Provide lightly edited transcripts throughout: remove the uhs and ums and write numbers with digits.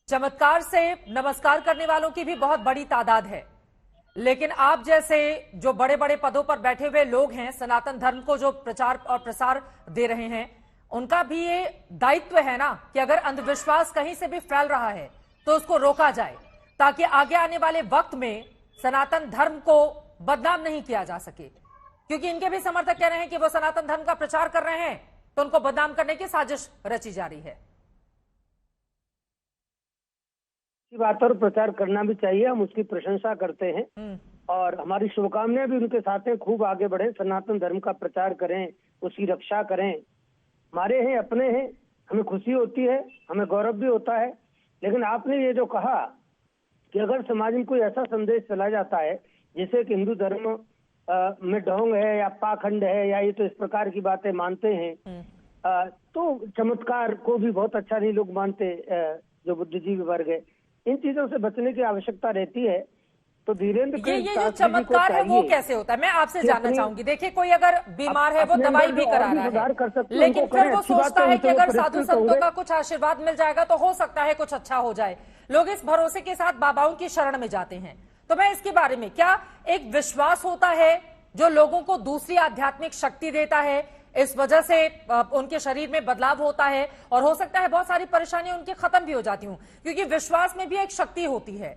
चमत्कार से नमस्कार करने वालों की भी बहुत बड़ी तादाद है, लेकिन आप जैसे जो बड़े बड़े पदों पर बैठे हुए लोग हैं, सनातन धर्म को जो प्रचार और प्रसार दे रहे हैं, उनका भी ये दायित्व है ना कि अगर अंधविश्वास कहीं से भी फैल रहा है तो उसको रोका जाए, ताकि आगे आने वाले वक्त में सनातन धर्म को बदनाम नहीं किया जा सके। क्योंकि इनके भी समर्थक कह रहे हैं कि वो सनातन धर्म का प्रचार कर रहे हैं तो उनको बदनाम करने की साजिश रची जा रही है। बात और प्रचार करना भी चाहिए, हम उसकी प्रशंसा करते हैं और हमारी शुभकामनाएं भी उनके साथ हैं। खूब आगे बढ़े, सनातन धर्म का प्रचार करें, उसकी रक्षा करें। हमारे हैं, अपने हैं, हमें खुशी होती है, हमें गौरव भी होता है। लेकिन आपने ये जो कहा कि अगर समाज में कोई ऐसा संदेश चला जाता है जिसे कि हिंदू धर्म में ढोंग है या पाखंड है या ये तो इस प्रकार की बातें मानते हैं, तो चमत्कार को भी बहुत अच्छा नहीं लोग मानते, जो बुद्धिजीवी वर्ग है। इन चीजों से बचने की आवश्यकता रहती है। तो धीरेन्द्र ये जो चमत्कार है वो कैसे होता है, मैं आपसे जानना चाहूंगी। देखिए, कोई अगर बीमार है वो दवाई भी करा रहा है, लेकिन फिर वो सोचता है कि अगर साधु संतों का कुछ आशीर्वाद मिल जाएगा तो हो सकता है कुछ अच्छा हो जाए। लोग इस भरोसे के साथ बाबाओं की शरण में जाते हैं। तो मैं इसके बारे में, क्या एक विश्वास होता है जो लोगों को दूसरी आध्यात्मिक शक्ति देता है, इस वजह से उनके शरीर में बदलाव होता है और हो सकता है बहुत सारी परेशानियां उनकी खत्म भी हो जाती हूं, क्योंकि विश्वास में भी एक शक्ति होती है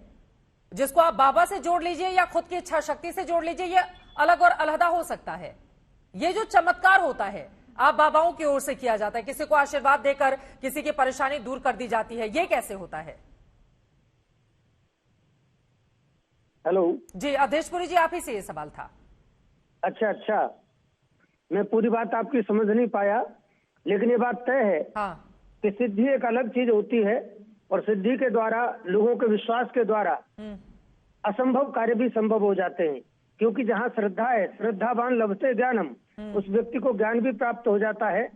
जिसको आप बाबा से जोड़ लीजिए या खुद की इच्छा शक्ति से जोड़ लीजिए, ये अलग और अलहदा हो सकता है। ये जो चमत्कार होता है आप बाबाओं की ओर से किया जाता है, किसी को आशीर्वाद देकर किसी की परेशानी दूर कर दी जाती है, ये कैसे होता है? हेलो जी अधेशपुरी जी, आप ही से ये सवाल था। अच्छा, मैं पूरी बात आपकी समझ नहीं पाया, लेकिन ये बात तय है कि सिद्धि एक अलग चीज होती है और सिद्धि के द्वारा लोगों के विश्वास के द्वारा असंभव कार्य भी संभव हो जाते हैं। क्योंकि जहाँ श्रद्धा है, श्रद्धावान लभते ज्ञानम, उस व्यक्ति को ज्ञान भी प्राप्त हो जाता है।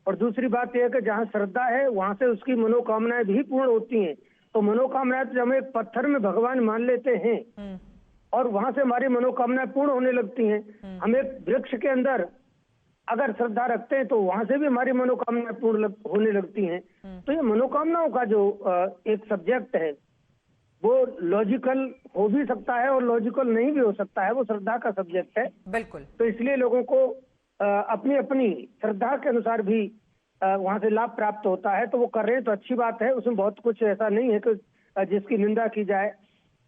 और दूसरी बात यह है कि जहाँ श्रद्धा है वहां से उसकी मनोकामनाएं भी पूर्ण होती हैं। तो मनोकामनाएं तो हम एक पत्थर में भगवान मान लेते हैं और वहां से हमारी मनोकामनाएं पूर्ण होने लगती हैं। हम एक वृक्ष के अंदर अगर श्रद्धा रखते हैं तो वहां से भी हमारी मनोकामनाएं पूर्ण होने लगती हैं। तो ये मनोकामनाओं का जो एक सब्जेक्ट है वो लॉजिकल हो भी सकता है और लॉजिकल नहीं भी हो सकता है, वो श्रद्धा का सब्जेक्ट है। बिल्कुल। तो इसलिए लोगों को अपनी अपनी श्रद्धा के अनुसार भी वहां से लाभ प्राप्त होता है, तो वो कर रहे हैं तो अच्छी बात है। उसमें बहुत कुछ ऐसा नहीं है कि जिसकी निंदा की जाए।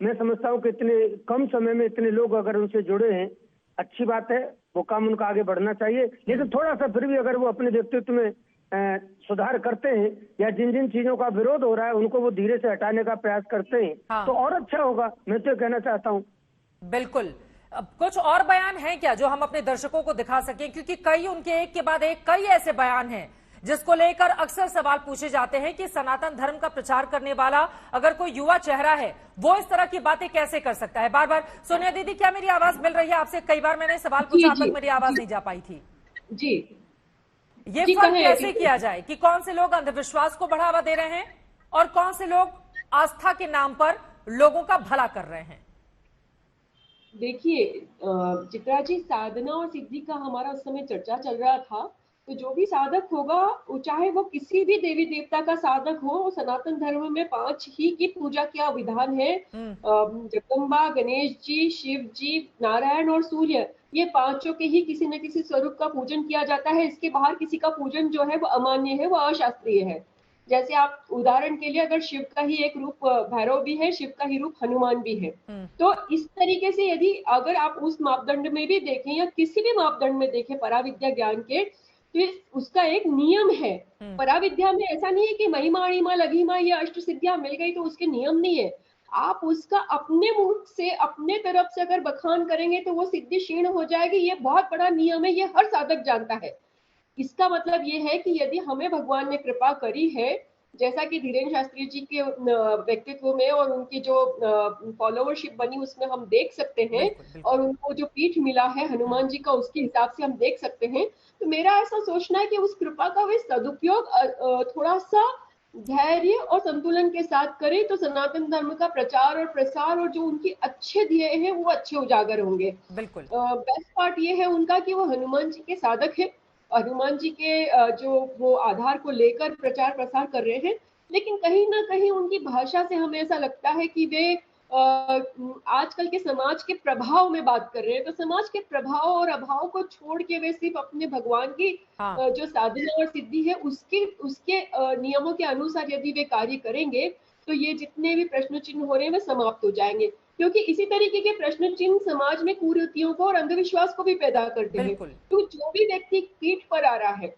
मैं समझता हूँ कि इतने कम समय में इतने लोग अगर उनसे जुड़े हैं, अच्छी बात है, वो काम उनका आगे बढ़ना चाहिए। लेकिन थोड़ा सा फिर भी अगर वो अपने व्यक्तित्व में सुधार करते हैं या जिन जिन चीजों का विरोध हो रहा है उनको वो धीरे से हटाने का प्रयास करते हैं तो और अच्छा होगा, मैं तो कहना चाहता हूँ। बिल्कुल। अब कुछ और बयान है क्या जो हम अपने दर्शकों को दिखा सकें, क्योंकि कई उनके एक के बाद एक कई ऐसे बयान हैं जिसको लेकर अक्सर सवाल पूछे जाते हैं कि सनातन धर्म का प्रचार करने वाला अगर कोई युवा चेहरा है वो इस तरह की बातें कैसे कर सकता है। बार बार सोनिया दीदी, क्या मेरी आवाज मिल रही है आपसे? कई बार मैंने सवाल पूछा, अब तक मेरी आवाज नहीं जा पाई थी। जी, ये फर्क कैसे किया जाए कि कौन से लोग अंधविश्वास को बढ़ावा दे रहे हैं और कौन से लोग आस्था के नाम पर लोगों का भला कर रहे हैं? देखिए चित्रा जी, साधना और सिद्धि का हमारा उस समय चर्चा चल रहा था। तो जो भी साधक होगा, चाहे वो किसी भी देवी देवता का साधक हो, सनातन धर्म में 5 ही की पूजा का विधान है। जगदम्बा, गणेश जी, शिव जी, नारायण और सूर्य, ये 5 के ही किसी न किसी स्वरूप का पूजन किया जाता है। इसके बाहर किसी का पूजन जो है वो अमान्य है, वो अशास्त्रीय है। जैसे आप उदाहरण के लिए अगर शिव का ही एक रूप भैरव भी है, शिव का ही रूप हनुमान भी है। तो इस तरीके से यदि अगर आप उस मापदंड में भी देखें या किसी भी मापदंड में देखें पराविद्या ज्ञान के, तो उसका एक नियम है। पराविद्या में ऐसा नहीं है कि महिमा अणिमा लघिमा या अष्ट सिद्धियां मिल गई तो उसके नियम नहीं है। आप उसका अपने मुख से अपने तरफ से अगर बखान करेंगे तो वो सिद्धि क्षीण हो जाएगी। ये बहुत बड़ा नियम है, ये हर साधक जानता है। इसका मतलब ये है कि यदि हमें भगवान ने कृपा करी है, जैसा कि धीरेन्द्र शास्त्री जी के व्यक्तित्व में और उनकी जो फॉलोवरशिप बनी उसमें हम देख सकते हैं, और उनको जो पीठ मिला है हनुमान जी का, उसके हिसाब से हम देख सकते हैं। तो मेरा ऐसा सोचना है कि उस कृपा का वे सदुपयोग थोड़ा सा धैर्य और संतुलन के साथ करें तो सनातन धर्म का प्रचार और प्रसार और जो उनकी अच्छे ध्येय हैं वो अच्छे उजागर होंगे। बिल्कुल। बेस्ट पार्ट ये है उनका कि वो हनुमान जी के साधक है, हनुमान जी के जो वो आधार को लेकर प्रचार प्रसार कर रहे हैं। लेकिन कहीं ना कहीं उनकी भाषा से हमें ऐसा लगता है कि वे आजकल के समाज के प्रभाव में बात कर रहे हैं। तो समाज के प्रभाव और अभाव को छोड़ के वे सिर्फ अपने भगवान की जो साधना और सिद्धि है उसके नियमों के अनुसार यदि वे कार्य करेंगे तो ये जितने भी प्रश्न चिन्ह हो रहे हैं वे समाप्त हो जाएंगे। क्योंकि इसी तरीके के प्रश्न चिन्ह समाज में कुरीतियों को और अंधविश्वास को भी पैदा करते हैं। तो जो भी व्यक्ति पीठ पर आ रहा है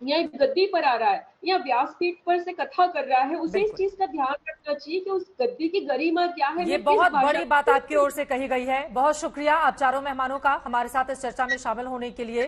या गद्दी पर आ रहा है या व्यासपीठ पर से कथा कर रहा है, उसे इस चीज का ध्यान रखना चाहिए कि उस गद्दी की गरिमा क्या है। ये बहुत बड़ी बात आपकी ओर से कही गई है। बहुत शुक्रिया आप चारों मेहमानों का हमारे साथ इस चर्चा में शामिल होने के लिए।